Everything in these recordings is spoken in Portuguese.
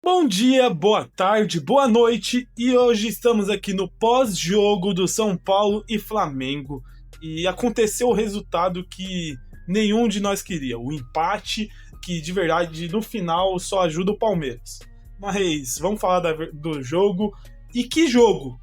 Bom dia, boa tarde, boa noite e hoje estamos aqui no pós-jogo do São Paulo e Flamengo e aconteceu o resultado que nenhum de nós queria, o empate que de verdade no final só ajuda o Palmeiras. Mas vamos falar do jogo e que jogo,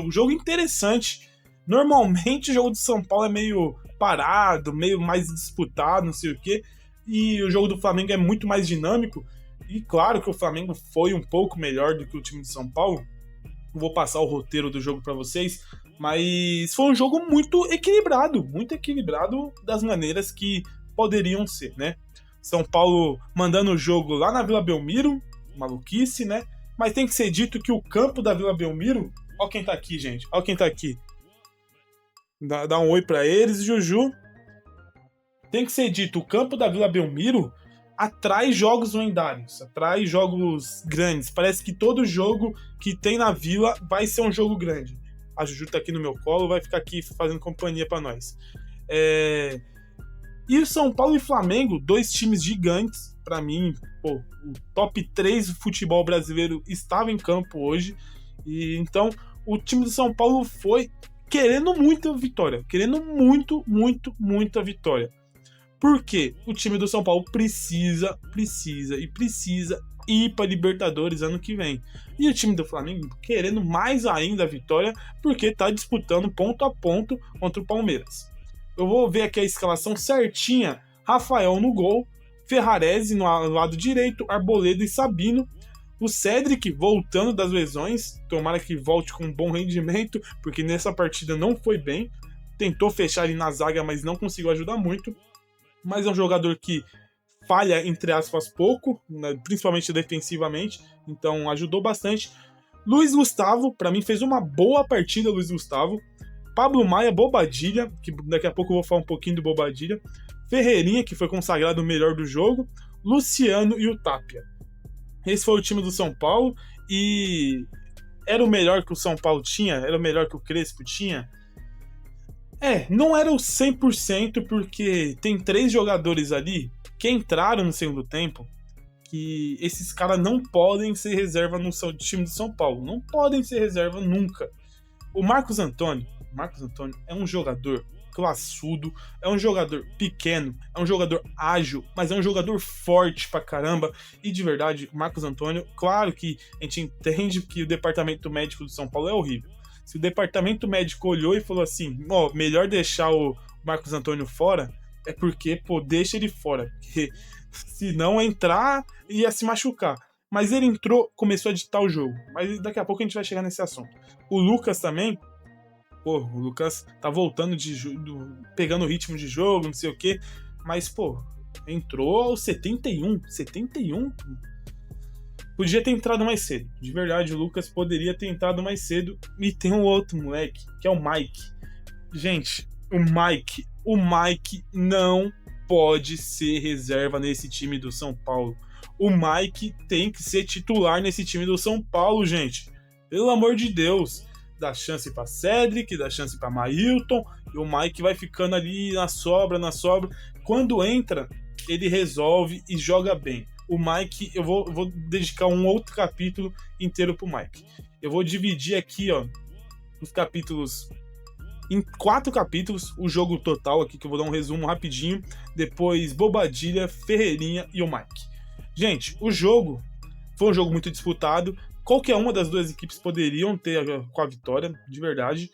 jogo interessante. Normalmente o jogo do São Paulo é meio parado, meio mais disputado, não sei o quê, e o jogo do Flamengo é muito mais dinâmico. E claro que o Flamengo foi um pouco melhor do que o time de São Paulo. Vou passar o roteiro do jogo para vocês, mas foi um jogo muito equilibrado das maneiras que poderiam ser, né? São Paulo mandando o jogo lá na Vila Belmiro, maluquice, né? Mas tem que ser dito que o campo da Vila Belmiro, ó quem tá aqui, gente, ó quem tá aqui. Dá um oi para eles, Juju. Tem que ser dito, o campo da Vila Belmiro atrai jogos lendários, atrai jogos grandes. Parece que todo jogo que tem na Vila vai ser um jogo grande. A Juju tá aqui no meu colo, vai ficar aqui fazendo companhia para nós. E o São Paulo e Flamengo, dois times gigantes, para mim, o top 3 do futebol brasileiro estava em campo hoje. E então o time do São Paulo foi querendo muito a vitória, querendo muito a vitória. Porque o time do São Paulo precisa ir para Libertadores ano que vem. E o time do Flamengo querendo mais ainda a vitória, porque está disputando ponto a ponto contra o Palmeiras. Eu vou ver aqui a escalação certinha. Rafael no gol, Ferrarese no lado direito, Arboleda e Sabino. O Cedric voltando das lesões, tomara que volte com um bom rendimento, porque nessa partida não foi bem. Tentou fechar ali na zaga, mas não conseguiu ajudar muito. Mas é um jogador que falha, entre aspas, pouco, né, principalmente defensivamente, então ajudou bastante. Luiz Gustavo, para mim, fez uma boa partida, Luiz Gustavo. Pablo Maia, Bobadilha, que daqui a pouco eu vou falar um pouquinho do Bobadilha. Ferreirinha, que foi consagrado o melhor do jogo. Luciano e o Tapia. Esse foi o time do São Paulo e era o melhor que o São Paulo tinha? Era o melhor que o Crespo tinha? Não era o 100%, porque tem 3 jogadores ali que entraram no segundo tempo que esses caras não podem ser reserva no time do São Paulo. Não podem ser reserva nunca. O Marcos Antônio é um jogador classudo, é um jogador pequeno, é um jogador ágil, mas é um jogador forte pra caramba. E de verdade, o Marcos Antônio, claro que a gente entende que o departamento médico do São Paulo é horrível. Se o departamento médico olhou e falou assim, melhor deixar o Marcos Antônio fora, é porque, deixa ele fora, porque se não entrar, ia se machucar. Mas ele entrou, começou a ditar o jogo, mas daqui a pouco a gente vai chegar nesse assunto. O Lucas também, o Lucas tá voltando, pegando o ritmo de jogo, não sei o quê, mas, entrou aos 71, podia ter entrado mais cedo. De verdade, o Lucas poderia ter entrado mais cedo. E tem um outro moleque, que é o Mike. Gente, o Mike não pode ser reserva nesse time do São Paulo. O Mike tem que ser titular nesse time do São Paulo, gente. Pelo amor de Deus. Dá chance pra Cedric, dá chance pra Mailton. E o Mike vai ficando ali na sobra. Quando entra, ele resolve e joga bem. O Mike, eu vou dedicar um outro capítulo inteiro pro Mike. Eu vou dividir aqui, os capítulos em 4 capítulos, o jogo total aqui, que eu vou dar um resumo rapidinho. Depois, Bobadilha, Ferreirinha e o Mike. Gente, o jogo foi um jogo muito disputado. Qualquer uma das duas equipes poderiam ter com a vitória, de verdade.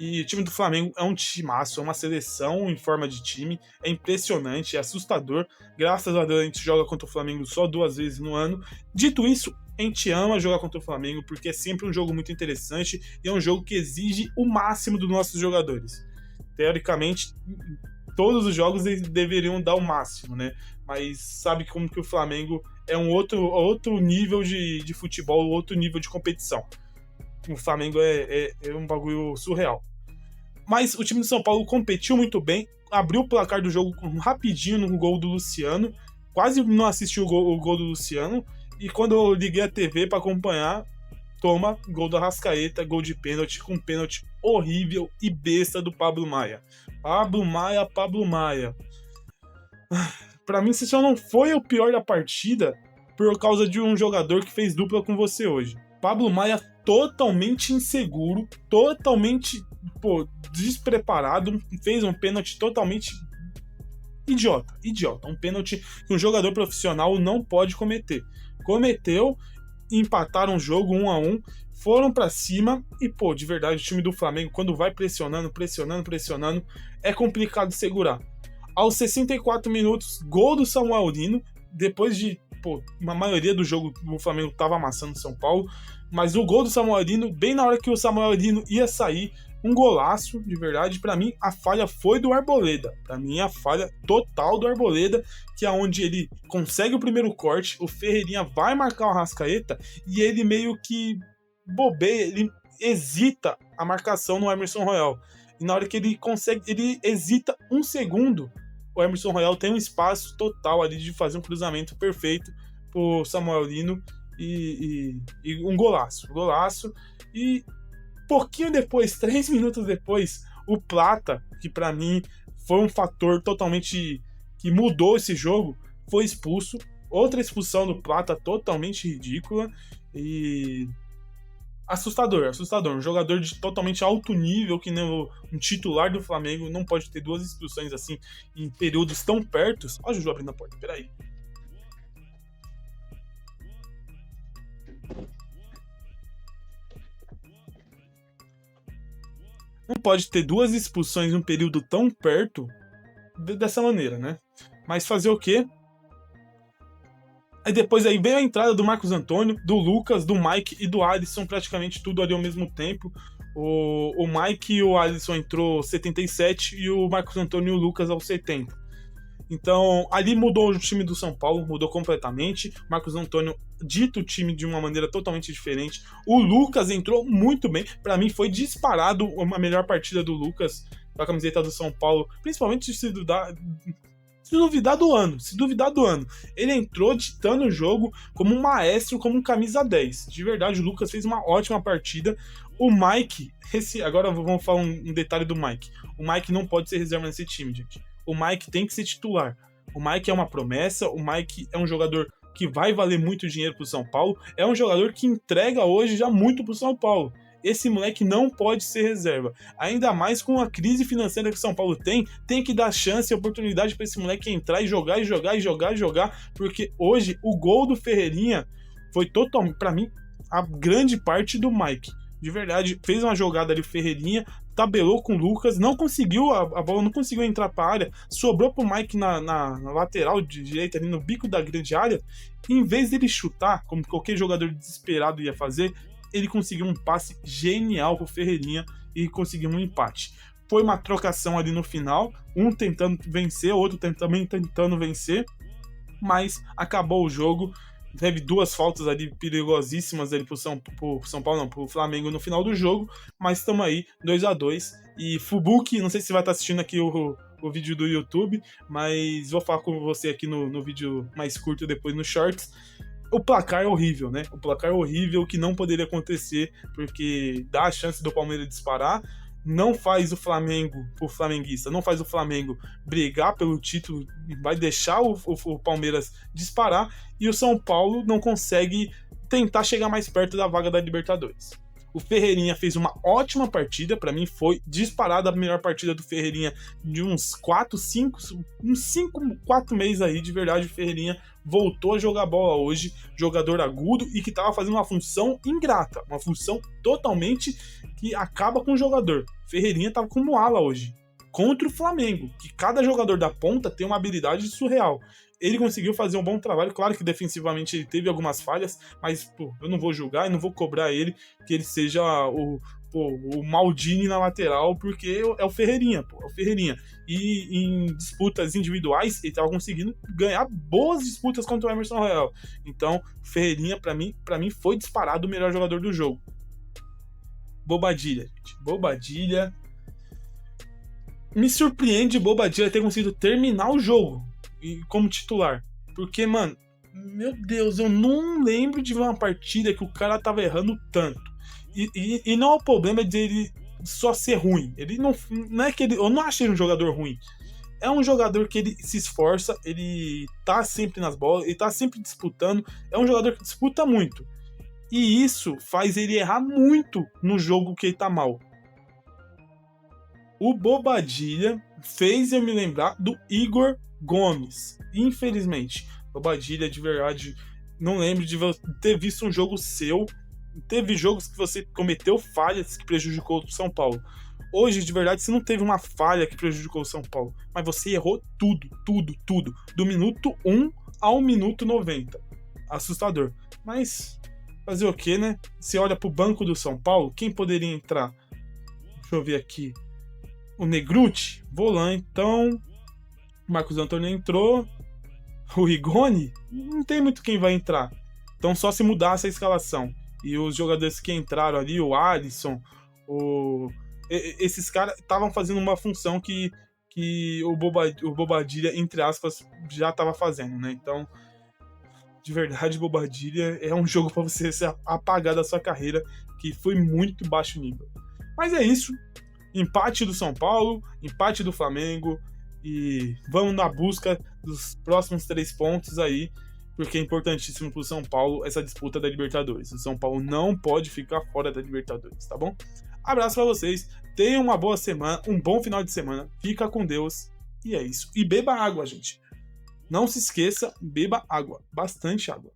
E o time do Flamengo é um timaço, é uma seleção em forma de time, é impressionante, é assustador. Graças a Deus a gente joga contra o Flamengo só 2 vezes no ano. Dito isso, a gente ama jogar contra o Flamengo porque é sempre um jogo muito interessante e é um jogo que exige o máximo dos nossos jogadores. Teoricamente, todos os jogos eles deveriam dar o máximo, né? Mas sabe como que o Flamengo é um outro nível de futebol, outro nível de competição. O Flamengo é um bagulho surreal. Mas o time do São Paulo competiu muito bem, abriu o placar do jogo rapidinho no gol do Luciano, quase não assisti o gol do Luciano, e quando eu liguei a TV para acompanhar, toma gol do Arrascaeta, gol de pênalti, com um pênalti horrível e besta do Pablo Maia. Pablo Maia. Pra mim, se só não foi o pior da partida, por causa de um jogador que fez dupla com você hoje. Pablo Maia totalmente inseguro, totalmente despreparado, fez um pênalti totalmente idiota. Um pênalti que um jogador profissional não pode cometer. Cometeu, empataram o jogo 1-1, foram pra cima e, de verdade, o time do Flamengo, quando vai pressionando, é complicado segurar. Aos 64 minutos, gol do Samuelino, depois de, uma maioria do jogo o Flamengo tava amassando o São Paulo, mas o gol do Samuelino, bem na hora que o Samuelino ia sair, um golaço, de verdade. Pra mim, a falha foi do Arboleda. Pra mim, a falha total do Arboleda, que é onde ele consegue o primeiro corte, o Ferreirinha vai marcar o Arrascaeta e ele meio que bobeia, ele hesita a marcação no Emerson Royal. E na hora que ele consegue, ele hesita um segundo, o Emerson Royal tem um espaço total ali de fazer um cruzamento perfeito pro Samuelino e um golaço. E pouquinho depois, 3 minutos depois, o Plata, que pra mim foi um fator totalmente que mudou esse jogo, foi expulso. Outra expulsão do Plata totalmente ridícula e assustador. Um jogador de totalmente alto nível, que nem um titular do Flamengo, não pode ter 2 expulsões assim em períodos tão pertos. Olha o Juju abrindo a porta, peraí. Não pode ter 2 expulsões em um período tão perto dessa maneira, né? Mas fazer o quê? Aí depois aí veio a entrada do Marcos Antônio, do Lucas, do Mike e do Alisson, praticamente tudo ali ao mesmo tempo. O Mike e o Alisson entrou 77 e o Marcos Antônio e o Lucas aos 70. Então, ali mudou o time do São Paulo, mudou completamente. Marcos Antônio dita o time de uma maneira totalmente diferente. O Lucas entrou muito bem. Para mim, foi disparado a melhor partida do Lucas com a camiseta do São Paulo, principalmente se duvidar do ano. Ele entrou ditando o jogo como um maestro, como um camisa 10. De verdade, o Lucas fez uma ótima partida. O Mike, agora vamos falar um detalhe do Mike. O Mike não pode ser reserva nesse time, gente. O Mike tem que ser titular. O Mike é uma promessa, o Mike é um jogador que vai valer muito dinheiro pro São Paulo, é um jogador que entrega hoje já muito pro São Paulo. Esse moleque não pode ser reserva. Ainda mais com a crise financeira que o São Paulo tem que dar chance e oportunidade para esse moleque entrar e jogar, porque hoje o gol do Ferreirinha foi totalmente, para mim, a grande parte do Mike. De verdade, fez uma jogada ali, Ferreirinha, tabelou com o Lucas, não conseguiu, a bola não conseguiu entrar para a área, sobrou pro Mike na lateral de direita, ali no bico da grande área, e em vez dele chutar, como qualquer jogador desesperado ia fazer, ele conseguiu um passe genial pro Ferreirinha e conseguiu um empate. Foi uma trocação ali no final, um tentando vencer, outro também tentando vencer, mas acabou o jogo. Teve 2 faltas ali perigosíssimas ali pro São Paulo, não, pro Flamengo no final do jogo, mas estamos aí, 2-2. E Fubuki, não sei se vai estar assistindo aqui o vídeo do YouTube, mas vou falar com você aqui no vídeo mais curto depois no Shorts. O placar é horrível, né? O placar é horrível, que não poderia acontecer, porque dá a chance do Palmeiras disparar, não faz o Flamengo, o flamenguista, não faz o Flamengo brigar pelo título, vai deixar o Palmeiras disparar, e o São Paulo não consegue tentar chegar mais perto da vaga da Libertadores. O Ferreirinha fez uma ótima partida, para mim foi disparada a melhor partida do Ferreirinha de uns 4 meses aí, de verdade. O Ferreirinha voltou a jogar bola hoje, jogador agudo e que tava fazendo uma função ingrata, uma função totalmente que acaba com o jogador. Ferreirinha tava como ala hoje, contra o Flamengo, que cada jogador da ponta tem uma habilidade surreal. Ele conseguiu fazer um bom trabalho, claro que defensivamente ele teve algumas falhas, mas eu não vou julgar e não vou cobrar ele que ele seja o Maldini na lateral, porque é o Ferreirinha, é o Ferreirinha. E em disputas individuais, ele tava conseguindo ganhar boas disputas contra o Emerson Royal. Então, Ferreirinha, pra mim foi disparado o melhor jogador do jogo. Bobadilha, gente. Bobadilha. Me surpreende Bobadilha ter conseguido terminar o jogo como titular. Porque, mano, meu Deus, eu não lembro de uma partida que o cara tava errando tanto. E não é o problema de ele só ser ruim. Ele não é que ele. Eu não achei ele um jogador ruim. É um jogador que ele se esforça, ele tá sempre nas bolas, ele tá sempre disputando. É um jogador que disputa muito. E isso faz ele errar muito no jogo que ele tá mal. O Bobadilha fez eu me lembrar do Igor Gomes. Infelizmente. Bobadilha, de verdade, não lembro de ter visto um jogo seu. Teve jogos que você cometeu falhas que prejudicou o São Paulo. Hoje, de verdade, você não teve uma falha que prejudicou o São Paulo. Mas você errou tudo, tudo, tudo. Do minuto 1 ao minuto 90. Assustador. Mas fazer o quê, né? Você olha pro banco do São Paulo, quem poderia entrar? Deixa eu ver aqui. O Negruti, volante, então. O Marcos Antônio entrou. O Rigoni, não tem muito quem vai entrar. Então só se mudar essa escalação. E os jogadores que entraram ali, o Alisson, esses caras estavam fazendo uma função que o Bobadilha, entre aspas, já estava fazendo, né? Então, de verdade, Bobadilha é um jogo para você se apagar da sua carreira, que foi muito baixo nível. Mas é isso. Empate do São Paulo, empate do Flamengo, e vamos na busca dos próximos 3 pontos aí, porque é importantíssimo pro São Paulo essa disputa da Libertadores. O São Paulo não pode ficar fora da Libertadores, tá bom? Abraço pra vocês, tenham uma boa semana, um bom final de semana, fica com Deus, e é isso. E beba água, gente. Não se esqueça, beba água, bastante água.